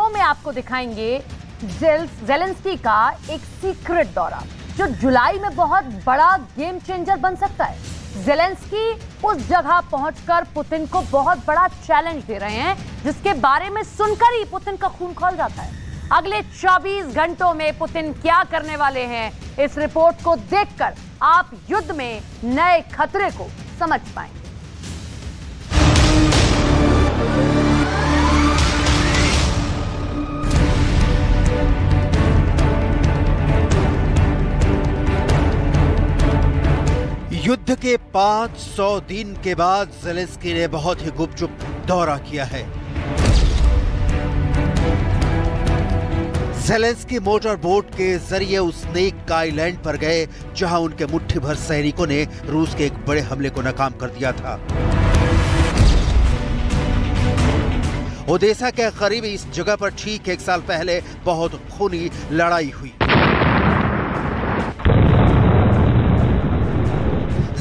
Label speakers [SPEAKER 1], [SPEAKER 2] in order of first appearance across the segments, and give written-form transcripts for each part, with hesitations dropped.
[SPEAKER 1] Show में आपको दिखाएंगे ज़ेलेंस्की का एक सीक्रेट दौरा जो जुलाई में बहुत बड़ा गेम चेंजर बन सकता है। ज़ेलेंस्की उस जगह पहुंचकर पुतिन को बहुत बड़ा चैलेंज दे रहे हैं जिसके बारे में सुनकर ही पुतिन का खून खौल जाता है। अगले 24 घंटों में पुतिन क्या करने वाले हैं, इस रिपोर्ट को देखकर आप युद्ध में नए खतरे को समझ पाएंगे।
[SPEAKER 2] युद्ध के 500 दिन के बाद ज़ेलेंस्की ने बहुत ही गुपचुप दौरा किया है। ज़ेलेंस्की मोटर बोट के जरिए उस स्नेक आइलैंड पर गए जहां उनके मुट्ठी भर सैनिकों ने रूस के एक बड़े हमले को नाकाम कर दिया था। ओडेसा के करीब इस जगह पर ठीक 1 साल पहले बहुत खूनी लड़ाई हुई।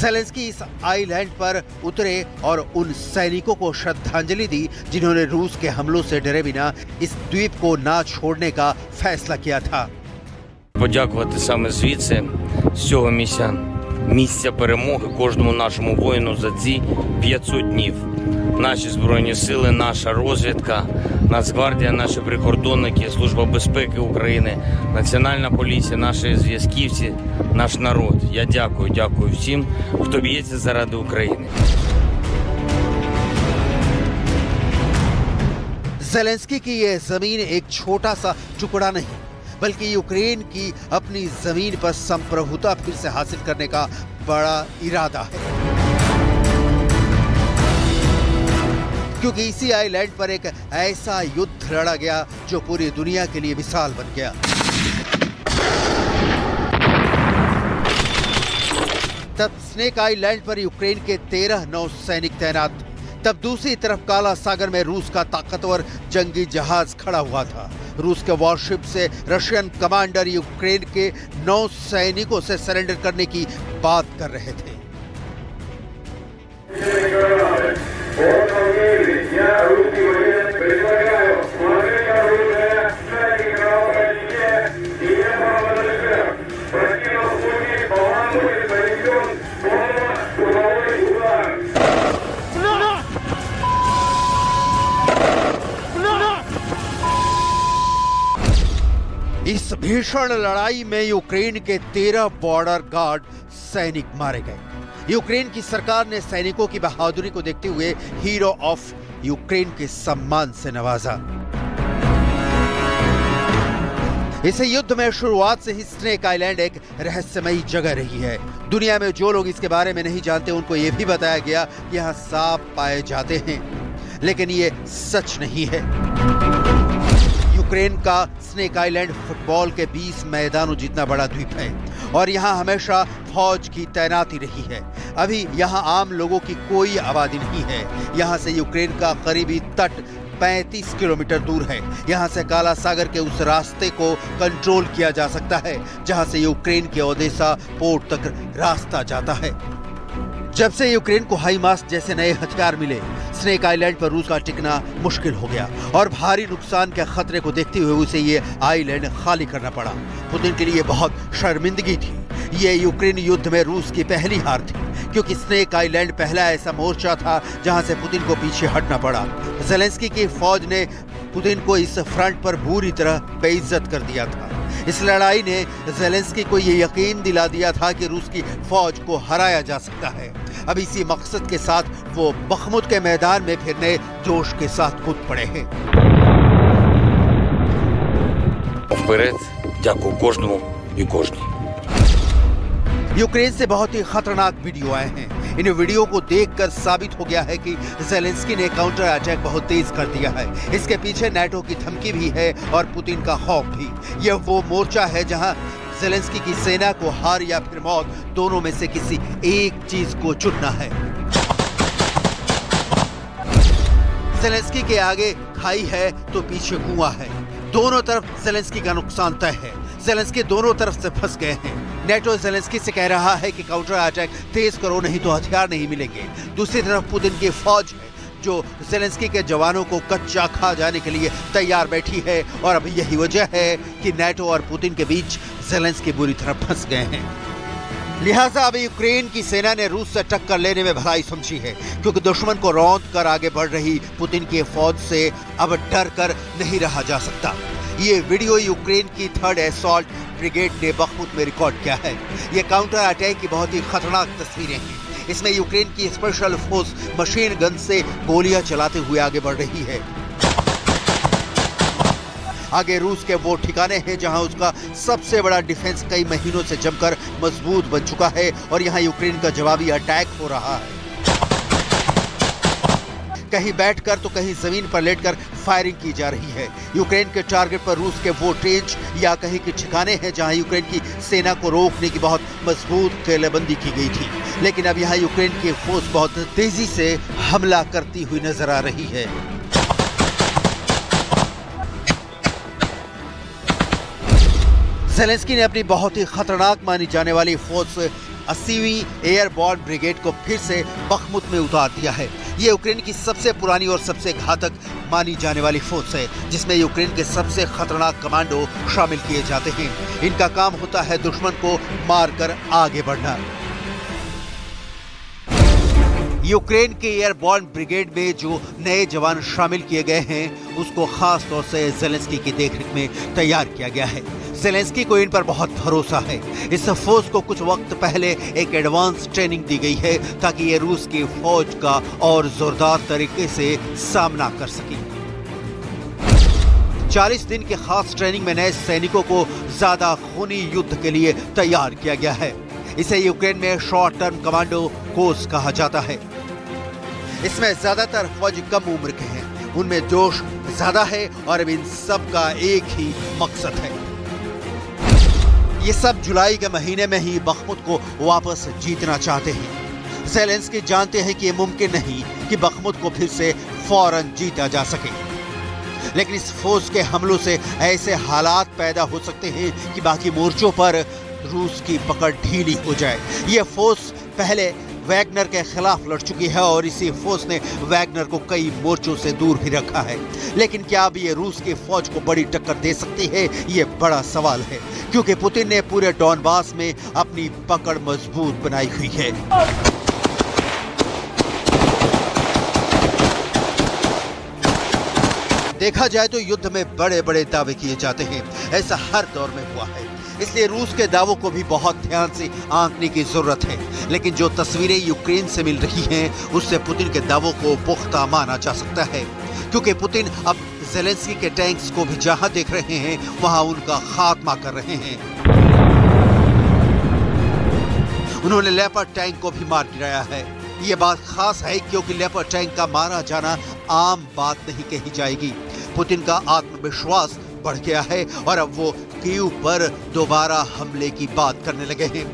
[SPEAKER 2] ज़ेलेंस्की इस आइलैंड पर उतरे और उन सैनिकों को श्रद्धांजलि दी जिन्होंने रूस के हमलों से डरे बिना इस द्वीप को ना छोड़ने का फैसला किया था।
[SPEAKER 3] Подякувати саме звідси, з цього місця перемоги кожному нашому воїну за ці 500 днів. Наші Збройні сили, наша розвідка, Нацгвардія, наші прикордонники, Служба безпеки України, Національна поліція, наші зв'язківці, наш народ. Я дякую всім, хто б'ється заради України.
[SPEAKER 2] ज़ेलेंस्की की यह जमीन एक छोटा सा टुकड़ा नहीं बल्कि यूक्रेन की अपनी जमीन पर संप्रभुता फिर से हासिल करने का बड़ा इरादा है, क्योंकि इसी आइलैंड पर एक ऐसा युद्ध लड़ा गया जो पूरी दुनिया के लिए मिसाल बन गया। तब स्नेक आइलैंड पर यूक्रेन के 13 नौसैनिक तैनात थे। तब दूसरी तरफ काला सागर में रूस का ताकतवर जंगी जहाज खड़ा हुआ था। रूस के वॉरशिप से रशियन कमांडर यूक्रेन के 9 सैनिकों से सरेंडर करने की बात कर रहे थे। इस भीषण लड़ाई में यूक्रेन के 13 बॉर्डर गार्ड सैनिक मारे गए। यूक्रेन की सरकार ने सैनिकों की बहादुरी को देखते हुए हीरो ऑफ यूक्रेन के सम्मान से नवाजा। इस युद्ध में शुरुआत से ही स्नेक आइलैंड एक रहस्यमयी जगह रही है। दुनिया में जो लोग इसके बारे में नहीं जानते उनको यह भी बताया गया कि यहाँ सांप पाए जाते हैं, लेकिन ये सच नहीं है। यूक्रेन का स्नेक आइलैंड फुटबॉल के 20 मैदानों जितना बड़ा द्वीप है और यहाँ हमेशा फौज की तैनाती रही है। अभी यहाँ आम लोगों की कोई आबादी नहीं है। यहाँ से यूक्रेन का करीबी तट 35 किलोमीटर दूर है। यहाँ से काला सागर के उस रास्ते को कंट्रोल किया जा सकता है जहाँ से यूक्रेन के ओडेसा पोर्ट तक रास्ता जाता है। जब से यूक्रेन को हाईमार्स जैसे नए हथियार मिले, स्नेक आइलैंड पर रूस का टिकना मुश्किल हो गया और भारी नुकसान के खतरे को देखते हुए उसे ये आइलैंड खाली करना पड़ा। पुतिन के लिए बहुत शर्मिंदगी थी। ये यूक्रेन युद्ध में रूस की पहली हार थी, क्योंकि स्नेक आइलैंड पहला ऐसा मोर्चा था जहां से पुतिन को पीछे हटना पड़ा। ज़ेलेंस्की की फौज ने पुतिन को इस फ्रंट पर बुरी तरह बेइज्जत कर दिया था। इस लड़ाई ने ज़ेलेंस्की को ये यकीन दिला दिया था कि रूस की फौज को हराया जा सकता है। अब इसी मकसद के साथ वो बखमुत के मैदान में फिर नए जोश के साथ कूद पड़े हैं।
[SPEAKER 3] Вперед, дякую кожному і кожній।
[SPEAKER 2] यूक्रेन से बहुत ही खतरनाक वीडियो आए हैं। इन वीडियो को देखकर साबित हो गया है कि ज़ेलेंस्की ने काउंटर अटैक बहुत तेज कर दिया है। इसके पीछे नाटो की धमकी भी है और पुतिन का खौफ भी। यह वो मोर्चा है जहां ज़ेलेंस्की की सेना को हार या फिर मौत, दोनों में से किसी एक चीज को चुनना है। ज़ेलेंस्की के आगे खाई है तो पीछे कुआं है। दोनों तरफ ज़ेलेंस्की का नुकसान तय है। ज़ेलेंस्की दोनों तरफ से फंस गए हैं। नेटो ज़ेलेंस्की से कह रहा है कि काउंटर अटैक तेज करो, नहीं तो हथियार नहीं मिलेंगे। दूसरी तरफ पुतिन की फौज है। जो ज़ेलेंस्की के जवानों को कच्चा खा जाने के लिए तैयार बैठी है और अब यही वजह है कि नाटो और पुतिन के बीच ज़ेलेंस्की बुरी तरह फंस गए हैं। लिहाजा अब यूक्रेन की सेना ने रूस से टक्कर लेने में भलाई समझी है, क्योंकि दुश्मन को रौंद कर आगे बढ़ रही पुतिन की फौज से अब डर कर नहीं रहा जा सकता। ये वीडियो यूक्रेन की 3rd असॉल्ट ब्रिगेड ने बखमुत में रिकॉर्ड किया है। ये काउंटर अटैक की बहुत ही खतरनाक तस्वीरें हैं। इसमें यूक्रेन की स्पेशल फोर्स मशीन गन से गोलियां चलाते हुए आगे बढ़ रही है। आगे रूस के वो ठिकाने हैं जहां उसका सबसे बड़ा डिफेंस कई महीनों से जमकर मजबूत बन चुका है और यहां यूक्रेन का जवाबी अटैक हो रहा है। कहीं बैठकर तो कहीं जमीन पर लेटकर फायरिंग की जा रही है। यूक्रेन के टारगेट पर रूस के वो ट्रेंच या कहीं के ठिकाने हैं जहां यूक्रेन की सेना को रोकने की बहुत मजबूत किलेबंदी की गई थी, लेकिन अब यहां यूक्रेन की फोर्स बहुत तेजी से हमला करती हुई नजर आ रही है। ज़ेलेंस्की ने अपनी बहुत ही खतरनाक मानी जाने वाली फोर्स 80वीं एयरबॉर्न ब्रिगेड को फिर से बखमुत में उतार दिया है। ये यूक्रेन की सबसे पुरानी और सबसे घातक मानी जाने वाली फोर्स है, जिसमें यूक्रेन के सबसे खतरनाक कमांडो शामिल किए जाते हैं। इनका काम होता है दुश्मन को मारकर आगे बढ़ना। यूक्रेन के एयरबॉर्न ब्रिगेड में जो नए जवान शामिल किए गए हैं, उसको खास तौर से ज़ेलेंस्की की देखरेख में तैयार किया गया है। ज़ेलेंस्की को इन पर बहुत भरोसा है। इस फोर्स को कुछ वक्त पहले एक एडवांस ट्रेनिंग दी गई है ताकि ये रूस की फौज का और जोरदार तरीके से सामना कर सके। 40 दिन के खास ट्रेनिंग में नए सैनिकों को ज्यादा खूनी युद्ध के लिए तैयार किया गया है। इसे यूक्रेन में शॉर्ट टर्म कमांडो कोर्स कहा जाता है। इसमें ज्यादातर फौजी कम उम्र के हैं, उनमें जोश ज्यादा है और अब इन सब का एक ही मकसद है। ये सब जुलाई के महीने में ही बखमुत को वापस जीतना चाहते हैं। ज़ेलेंस्की जानते हैं कि ये मुमकिन नहीं कि बखमुत को फिर से फौरन जीता जा सके, लेकिन इस फोर्स के हमलों से ऐसे हालात पैदा हो सकते हैं कि बाकी मोर्चों पर रूस की पकड़ ढीली हो जाए। ये फोर्स पहले वैगनर के खिलाफ लड़ चुकी है और इसी फोर्स ने वैगनर को कई मोर्चों से दूर भी रखा है। लेकिन क्या अब ये रूस की फौज को बड़ी टक्कर दे सकती है? ये बड़ा सवाल है, क्योंकि पुतिन ने पूरे डॉनबास में अपनी पकड़ मजबूत बनाई हुई है। देखा जाए तो युद्ध में बड़े बड़े दावे किए जाते हैं, ऐसा हर दौर में हुआ है। इसलिए रूस के दावों को भी बहुत ध्यान से आंकने की जरूरत है। लेकिन जो तस्वीरें यूक्रेन से मिल रही हैं, उससे पुतिन के दावों को पुख्ता माना जा सकता है, क्योंकि पुतिन अब ज़ेलेंस्की के टैंक्स को भी जहां देख रहे हैं वहां उनका खात्मा कर रहे हैं। उन्होंने लेपर्ड टैंक को भी मार गिराया है। ये बात खास है क्योंकि लेपर्ड टैंक का मारा जाना आम बात नहीं कही जाएगी। पुतिन का आत्मविश्वास बढ़ गया है और अब वो कीव पर दोबारा हमले की बात करने लगे हैं।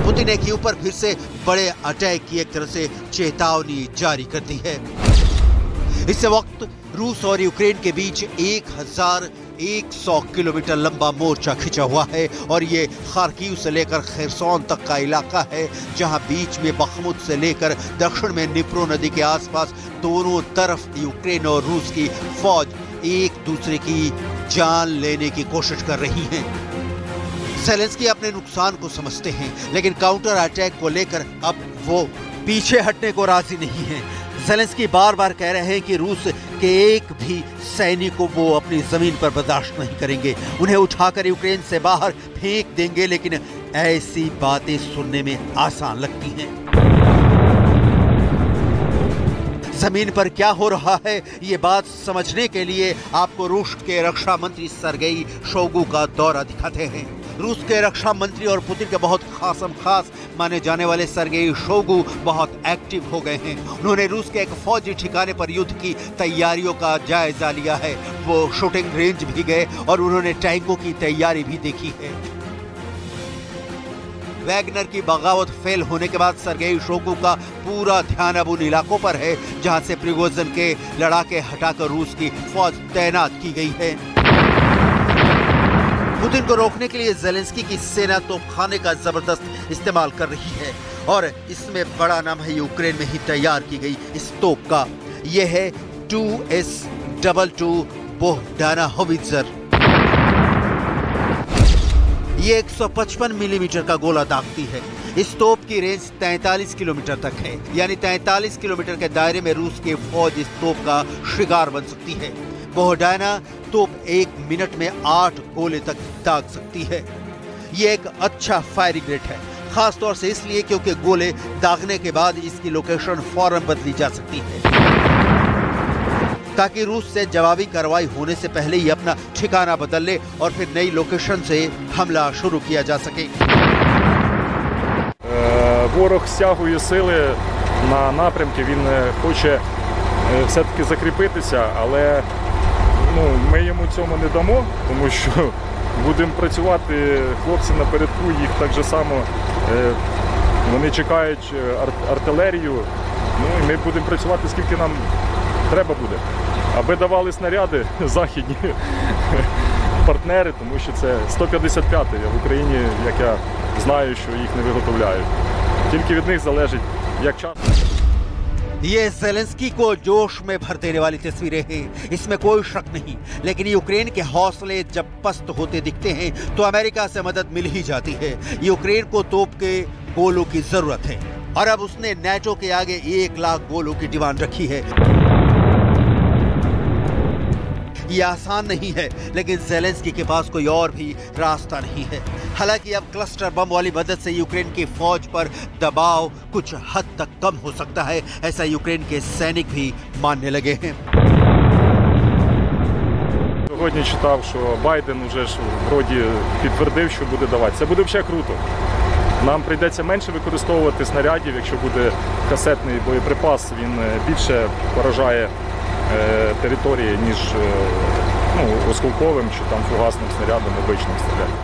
[SPEAKER 2] पुतिन ने कीव पर फिर से बड़े अटैक की एक तरह से चेतावनी जारी कर दी है। इस वक्त रूस और यूक्रेन के बीच 1100 किलोमीटर लंबा मोर्चा खिंचा हुआ है और ये खार्किव से लेकर खेरसोन तक का इलाका है, जहां बीच में बखमुत से लेकर दक्षिण में निप्रो नदी के आसपास दोनों तरफ यूक्रेन और रूस की फौज एक दूसरे की जान लेने की कोशिश कर रही हैं। ज़ेलेंस्की अपने नुकसान को समझते हैं, लेकिन काउंटर अटैक को लेकर अब वो पीछे हटने को राजी नहीं है। ज़ेलेंस्की बार बार कह रहे हैं कि रूस के एक भी सैनिक को वो अपनी जमीन पर बर्दाश्त नहीं करेंगे, उन्हें उठाकर यूक्रेन से बाहर फेंक देंगे। लेकिन ऐसी बातें सुनने में आसान लगती हैं। जमीन पर क्या हो रहा है, ये बात समझने के लिए आपको रूस के रक्षा मंत्री सर्गेई शोइगु का दौरा दिखाते हैं। रूस के रक्षा मंत्री और पुतिन के बहुत खास माने जाने वाले सर्गेई शोइगु बहुत एक्टिव हो गए हैं। उन्होंने रूस के एक फौजी ठिकाने पर युद्ध की तैयारियों का जायजा लिया है। वो शूटिंग रेंज भी गए और उन्होंने टैंकों की तैयारी भी देखी है। वैगनर की बगावत फेल होने के बाद सर्गेई शोइगु का पूरा ध्यान अब उन इलाकों पर है जहां से प्रिगोजिन के लड़ाके हटाकर रूस की फौज तैनात की गई है। पुतिन को रोकने के लिए ज़ेलेंस्की की सेना तोपखाने का जबरदस्त इस्तेमाल कर रही है और इसमें बड़ा नाम है यूक्रेन में ही तैयार की गई इस तोप का। यह है 2S22 बोहडाना होवित्जर। ये 155 मिलीमीटर का गोला दागती है। इस तोप की रेंज 43 किलोमीटर तक है, यानी 43 किलोमीटर के दायरे में रूस की फौज इस तोप का शिकार बन सकती है। बोहडाना तोप 1 मिनट में 8 गोले तक दाग सकती है। ये एक अच्छा फायरिंग रेट है, खास तौर से इसलिए क्योंकि गोले दागने के बाद इसकी लोकेशन फौरन बदली जा सकती है, ताकि रूस से जवाबी कार्रवाई होने से पहले ही अपना ठिकाना बदल ले और फिर नई लोकेशन से हमला शुरू किया जा सके।
[SPEAKER 4] Ворог стягує сили на напрямки, він хоче все-таки закріпитися, але ми йому цьому не дамо, тому що будемо працювати, хлопці напередку, їх так же само, вони чекають артилерію, і ми будемо працювати, скільки нам треба буде, аби давали снаряди західні партнери, тому що це 155-й, а в Україні, як я знаю, що їх не виготовляють. Тільки від них залежить, як часто.
[SPEAKER 2] ये ज़ेलेंस्की को जोश में भर देने वाली तस्वीरें हैं, इसमें कोई शक नहीं। लेकिन यूक्रेन के हौसले जब पस्त होते दिखते हैं तो अमेरिका से मदद मिल ही जाती है। यूक्रेन को तोप के गोलों की जरूरत है और अब उसने नेटो के आगे 1 लाख गोलों की डिमांड रखी है। ये आसान नहीं है, लेकिन ज़ेलेंस्की के पास कोई और भी रास्ता नहीं है। हालांकि अब क्लस्टर बम वाली मदद से यूक्रेन की फौज पर दबाव कुछ हद तक कम हो सकता है, ऐसा यूक्रेन के सैनिक भी मानने लगे हैं।
[SPEAKER 4] Сьогодні читав, що Байден уже ж вроді підтвердив, що буде давати. Це буде вже круто. Нам прийдеться менше використовувати снарядів, якщо буде касетний боєприпас, він більше поражає території, ніж осколковим чи там фугасним снарядом, обичним снарядом.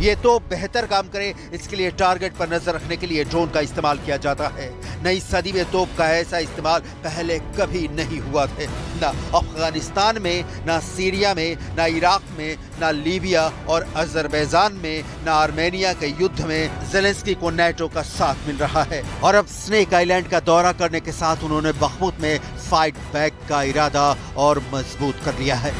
[SPEAKER 2] ये तोप बेहतर काम करे, इसके लिए टारगेट पर नजर रखने के लिए ड्रोन का इस्तेमाल किया जाता है। नई सदी में तोप का ऐसा इस्तेमाल पहले कभी नहीं हुआ था, ना अफगानिस्तान में, ना सीरिया में, ना इराक में, ना लीबिया और अजरबैजान में, ना आर्मेनिया के युद्ध में ज़ेलेंस्की को नेटो का साथ मिल रहा है। और अब स्नेक आइलैंड का दौरा करने के साथ उन्होंने बखमुत में फाइट बैक का इरादा और मजबूत कर लिया है।